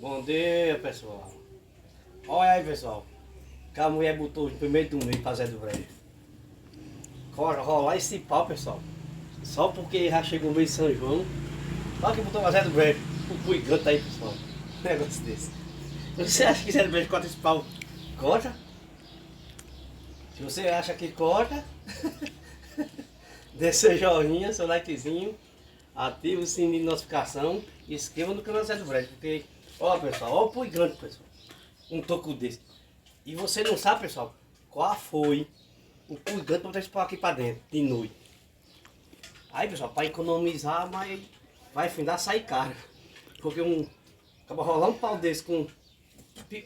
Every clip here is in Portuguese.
Bom dia, pessoal. Olha aí, pessoal. Que a mulher botou no primeiro do mês pra Zé do Brejo. Rolar esse pau, pessoal. Só porque já chegou o mês de São João. Olha que botou pra Zé do Brejo. O gigante aí, pessoal. Um negócio desse. Você acha que Zé do Brejo corta esse pau? Corta? Se você acha que corta, dê seu joinha, seu likezinho, ative o sininho de notificação e inscreva no canal Zé do Brejo. Porque, ó pessoal, ó o pui grande, pessoal. Um toco desse. E você não sabe, pessoal, qual foi o pui grande pra botar esse pau aqui pra dentro, de noite. Aí, pessoal, para economizar, mas vai findar sair caro. Porque acaba rolar um pau desse com...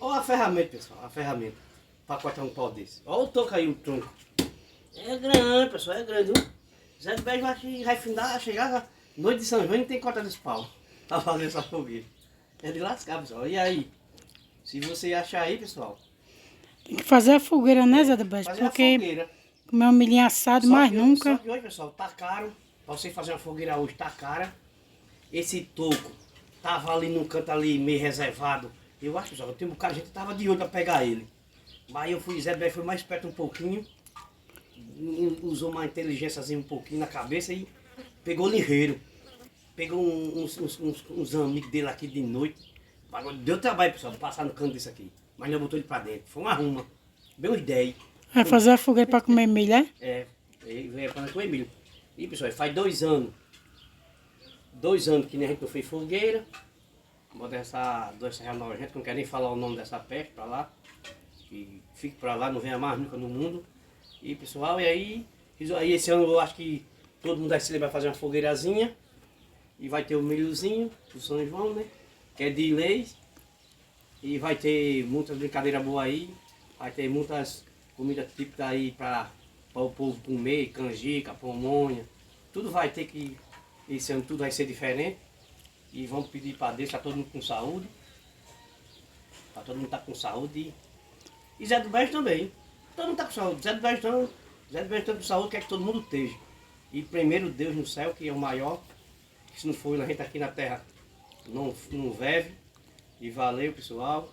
Olha a ferramenta, pessoal, a ferramenta. Para cortar um pau desse. Olha o toco aí, o tronco. É grande, pessoal, é grande, viu? Zé do Brejo vai findar, chegar noite de São João e não tem que cortar esse pau. Pra fazer essa fogueira. É de lascar, pessoal. E aí? Se você achar aí, pessoal... Tem que fazer a fogueira, né, Zé do Brejo? Fazer Porque a fogueira. comer um milhinho assado, mais nunca. Só que hoje, pessoal, tá caro. Pra você fazer uma fogueira hoje, tá cara. Esse toco tava ali num canto ali meio reservado. Eu acho, pessoal, tem um bocado de gente que tava de olho pra pegar ele. Mas eu fui, Zé Brejo foi mais perto um pouquinho. Usou uma inteligênciazinha um pouquinho na cabeça e pegou ligeiro. Pegou uns amigos dele aqui de noite. Deu trabalho, pessoal, passar no canto desse aqui. Mas não botou ele pra dentro. Foi uma arruma. Bem uns 10. Vai fazer a fogueira pra comer milho, é? É, veio para com o Emílio. E pessoal, faz 2 anos. 2 anos que nem a gente não fez fogueira. Bota essa doença real nojenta, que não quero nem falar o nome dessa peste pra lá. Que fique pra lá, não venha mais nunca no mundo. E pessoal, e aí esse ano eu acho que todo mundo vai fazer uma fogueirazinha. E vai ter o milhozinho do São João, né? Que é de leis. E vai ter muitas brincadeiras boas aí. Vai ter muitas comidas típicas aí para o povo comer, canjica, pamonha. Tudo vai ter que, esse ano tudo vai ser diferente. E vamos pedir para Deus, para todo mundo com saúde. Para todo mundo estar com saúde. E Zé do Brejo também. Todo mundo está com saúde. Zé do Brejo está com saúde, quer que todo mundo esteja. E primeiro Deus no céu, que é o maior. Se não for, a gente aqui na terra não vive. E valeu, pessoal.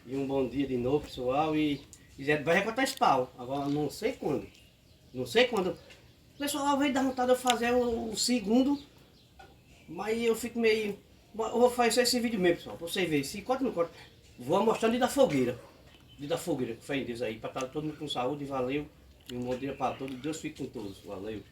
E um bom dia de novo, pessoal. E Zé do Brejo vai cortar esse pau. Agora não sei quando. Não sei quando. O pessoal veio dar vontade de eu fazer o segundo. Mas eu fico meio... Eu vou fazer esse vídeo mesmo, pessoal. Pra vocês verem. Se corta ou não corta. Vou mostrar o dia da fogueira. Dia da fogueira. Fé em Deus aí. Pra estar todo mundo com saúde. Valeu. E um bom dia para todos. Deus fique com todos. Valeu.